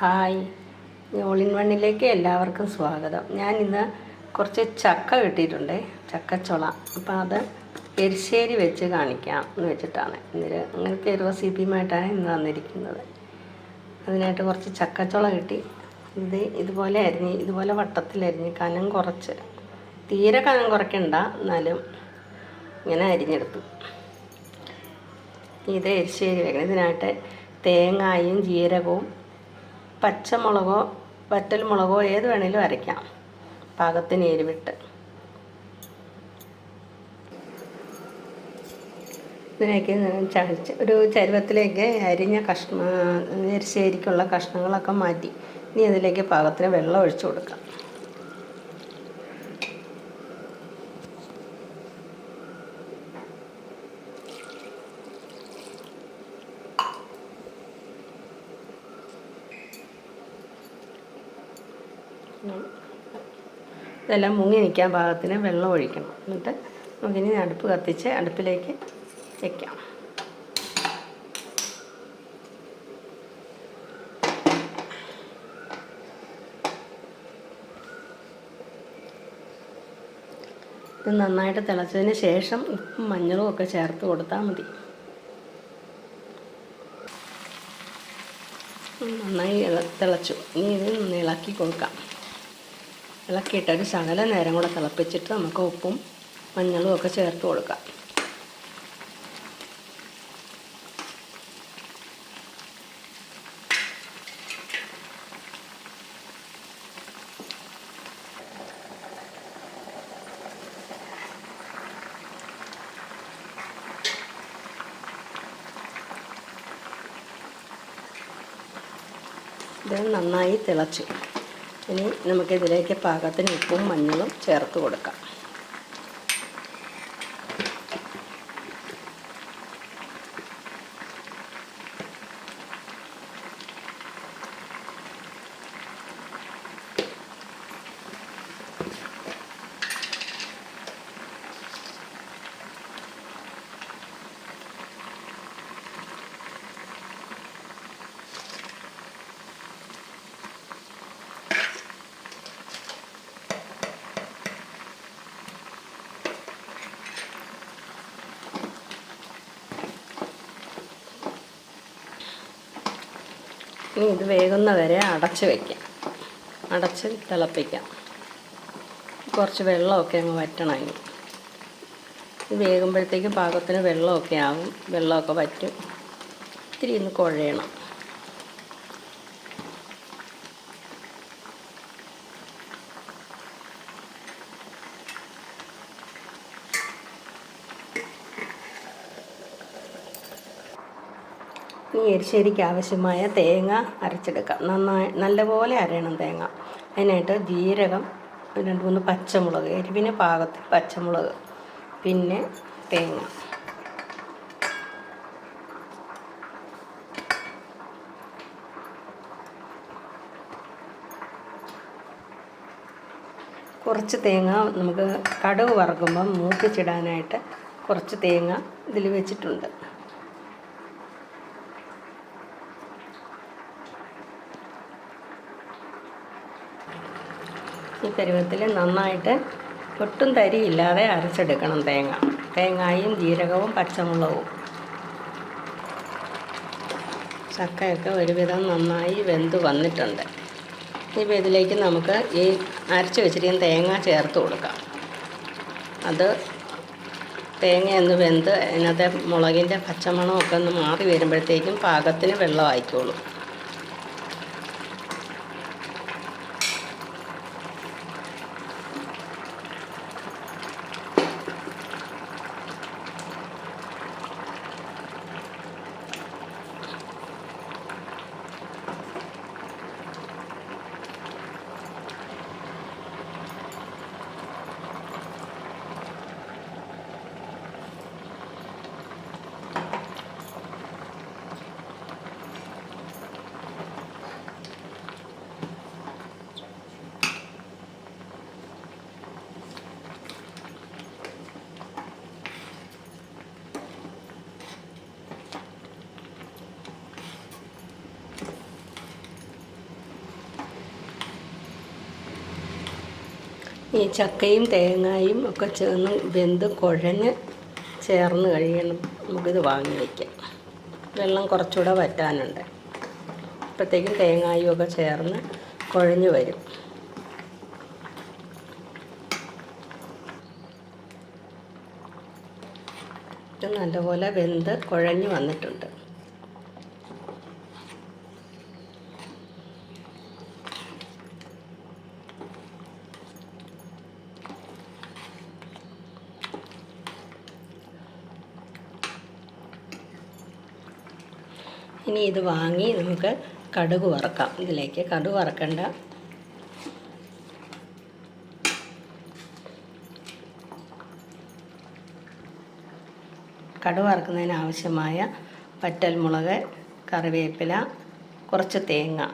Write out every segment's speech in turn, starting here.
Hi, all in വണ്ണിലേക്ക് എല്ലാവർക്കും സ്വാഗതം. ഞാനിന്ന് കുറച്ച് ചക്ക കിട്ടിയിട്ടുണ്ട്, ചക്കച്ചുള. അപ്പോൾ അത് എരിശ്ശേരി വെച്ച് കാണിക്കാം എന്ന് വെച്ചിട്ടാണ്. അങ്ങനത്തെ ഒരു റെസിപ്പിയുമായിട്ടാണ് ഇന്ന് വന്നിരിക്കുന്നത്. അതിനായിട്ട് കുറച്ച് ചക്കച്ചുള കിട്ടി. ഇതുപോലെ അരിഞ്ഞ്, ഇതുപോലെ വട്ടത്തിലരിഞ്ഞ് കനം കുറച്ച്, തീരെ കനം കുറയ്ക്കണ്ട, എന്നാലും ഇങ്ങനെ അരിഞ്ഞെടുത്തു. ഇത് എരിശ്ശേരി വെക്കണം. ഇതിനായിട്ട് തേങ്ങയും ജീരകവും പച്ചമുളകോ വറ്റൽ മുളകോ ഏത് വേണേലും അരയ്ക്കാം, പാകത്തിന് എരിവിട്ട്. ഇതിലേക്ക് ഒരു ചരുവത്തിലേക്ക് അരിഞ്ഞ എരിശ്ശേരിക്കുള്ള കഷ്ണങ്ങളൊക്കെ മാറ്റി ഇനി അതിലേക്ക് പാകത്തിന് വെള്ളം ഒഴിച്ചു കൊടുക്കാം. ഇതെല്ലാം മുങ്ങി നിൽക്കാൻ പാകത്തിന് വെള്ളം ഒഴിക്കണം. എന്നിട്ട് നമുക്കിനി അടുപ്പ് കത്തിച്ച് അടുപ്പിലേക്ക് വയ്ക്കാം. ഇത് നന്നായിട്ട് തിളച്ചതിന് ശേഷം ഉപ്പും മഞ്ഞളും ഒക്കെ ചേർത്ത് കൊടുത്താൽ മതി. നന്നായി തിളച്ചു. ഇനി ഇത് ഇളക്കി കൊടുക്കാം. ഇളക്കിയിട്ട് ഒരു ശകല നേരം കൂടെ തിളപ്പിച്ചിട്ട് നമുക്ക് ഉപ്പും മഞ്ഞളും ഒക്കെ ചേർത്ത് കൊടുക്കാം. ഇത് നന്നായി തിളച്ചു. ഇനി നമുക്കിതിലേക്ക് പാകത്തിന് ഉപ്പും മഞ്ഞളും ചേർത്ത് കൊടുക്കാം. ഇനി ഇത് വേകുന്ന വരെ അടച്ച് വയ്ക്കാം, അടച്ച് തിളപ്പിക്കാം. കുറച്ച് വെള്ളമൊക്കെ അങ്ങ് വറ്റണം. ഇത് വേകുമ്പോഴത്തേക്കും പാകത്തിന് വെള്ളമൊക്കെ ആകും. വെള്ളമൊക്കെ വറ്റും. ഇത്തിരി ഒന്ന് കുഴയണം. ഈ എരിശ്ശേരിക്ക് ആവശ്യമായ തേങ്ങ അരച്ചെടുക്കാം. നല്ലപോലെ അരയണം തേങ്ങ. അതിനായിട്ട് ജീരകം, 2-3 പച്ചമുളക്, എരിവിന് പാകത്തിൽ പച്ചമുളക്, പിന്നെ തേങ്ങ. കുറച്ച് തേങ്ങ നമുക്ക് കടുക് വറുക്കുമ്പം മൂപ്പിച്ചിടാനായിട്ട് കുറച്ച് തേങ്ങ ഇതിൽ വെച്ചിട്ടുണ്ട്. ഈ പരുവത്തിൽ നന്നായിട്ട് ഒട്ടും തരിയില്ലാതെ അരച്ചെടുക്കണം തേങ്ങയും ജീരകവും പച്ചമുളകും. ചക്കയൊക്കെ ഒരുവിധം നന്നായി വെന്ത് വന്നിട്ടുണ്ട്. ഇപ്പോൾ ഇതിലേക്ക് നമുക്ക് ഈ അരച്ച് വെച്ചിരിക്കുന്ന തേങ്ങ ചേർത്ത് കൊടുക്കാം. അത് തേങ്ങയൊന്ന് വെന്ത് അതിനകത്തെ മുളകിൻ്റെ പച്ചമണമൊക്കെ ഒന്ന് മാറി വരുമ്പോഴത്തേക്കും പാകത്തിന് വെള്ളം ആയിക്കോളും. ഈ ചക്കയും തേങ്ങയും ഒക്കെ വെന്ത് കുഴഞ്ഞ് ചേർന്ന് കഴിയണം നമുക്കിത് വാങ്ങി വയ്ക്കാം. വെള്ളം കുറച്ചുകൂടെ വറ്റാനുണ്ട്. അപ്പോഴത്തേക്കും തേങ്ങയും ഒക്കെ ചേർന്ന് കുഴഞ്ഞ് വരും. ഇത് നല്ലപോലെ വെന്ത് കുഴഞ്ഞ് വന്നിട്ടുണ്ട്. ഇനി ഇത് വാങ്ങി നമുക്ക് കടുക് വറക്കാം. ഇതിലേക്ക് കടുക് വറക്കണ്ട. കടുക് വറക്കുന്നതിന് ആവശ്യമായ വറ്റൽമുളക്, കറിവേപ്പില, കുറച്ച് തേങ്ങ,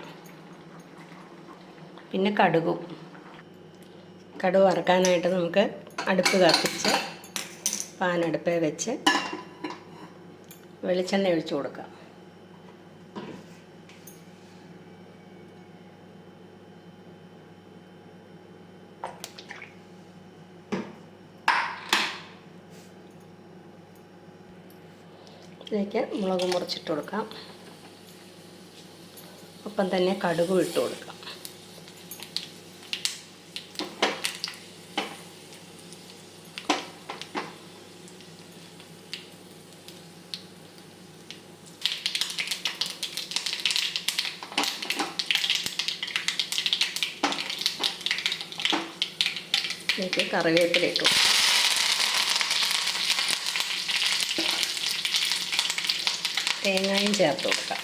പിന്നെ കടുകും. കടുക് വറക്കാനായിട്ട് നമുക്ക് അടുപ്പ് കത്തിച്ച് പാൻ അടുപ്പിൽ വെച്ച് വെളിച്ചെണ്ണ ഒഴിച്ച് കൊടുക്കാം. ഇതിലേക്ക് മുളക് മുറിച്ചിട്ട് കൊടുക്കാം. ഒപ്പം തന്നെ കടുകും ഇട്ട് കൊടുക്കാം. ഇതിലേക്ക് കറിവേപ്പില ഇട്ടു. തേങ്ങയും ചേർത്ത് കൊടുക്കാം.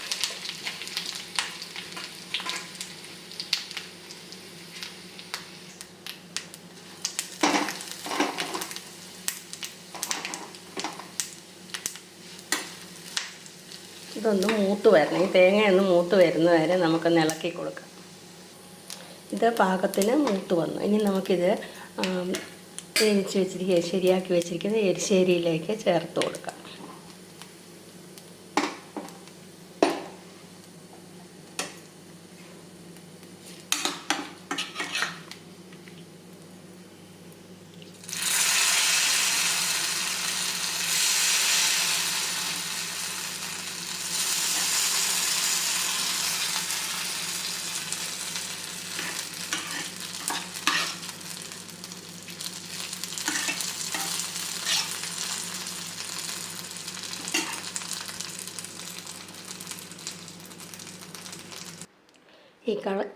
ഇതൊന്ന് മൂത്ത് വരണം. ഈ തേങ്ങയൊന്ന് മൂത്ത് വരുന്ന വരെ നമുക്കൊന്ന് ഇളക്കി കൊടുക്കാം. ഇത് പാകത്തിന് മൂത്ത് വന്നു. ഇനി നമുക്കിത് വേവിച്ച് വെച്ചിരിക്കുക, ശരിയാക്കി വെച്ചിരിക്കുന്ന എരിശ്ശേരിയിലേക്ക് ചേർത്ത് കൊടുക്കാം.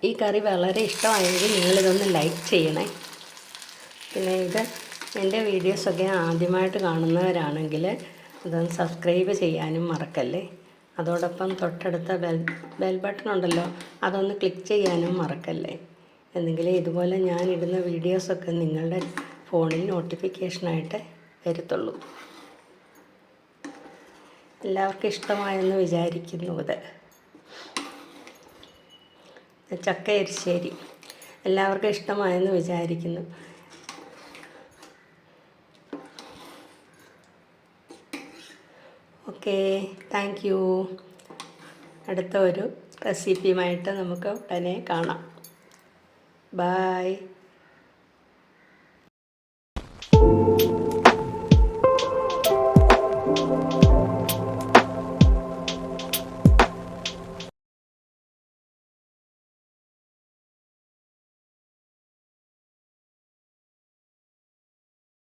ഈ കറി വളരെ ഇഷ്ടമായെങ്കിൽ നിങ്ങളിതൊന്ന് ലൈക്ക് ചെയ്യണേ. പിന്നെ ഇത് എൻ്റെ വീഡിയോസൊക്കെ ആദ്യമായിട്ട് കാണുന്നവരാണെങ്കിൽ ഇതൊന്ന് സബ്സ്ക്രൈബ് ചെയ്യാനും മറക്കല്ലേ. അതോടൊപ്പം തൊട്ടടുത്ത ബെൽ ബട്ടൺ ഉണ്ടല്ലോ, അതൊന്ന് ക്ലിക്ക് ചെയ്യാനും മറക്കല്ലേ. എന്നെങ്കിലേ ഇതുപോലെ ഞാനിടുന്ന വീഡിയോസൊക്കെ നിങ്ങളുടെ ഫോണിൽ നോട്ടിഫിക്കേഷനായിട്ട് വരത്തുള്ളൂ. എല്ലാവർക്കും ഇഷ്ടമായെന്ന് വിചാരിക്കുന്നു. ചക്ക എരിശ്ശേരി എല്ലാവർക്കും ഇഷ്ടമായെന്ന് വിചാരിക്കുന്നു. Okay, thank you. അടുത്ത ഒരു റെസിപ്പിയുമായിട്ട് നമുക്ക് ഉടനെ കാണാം. ബായ്.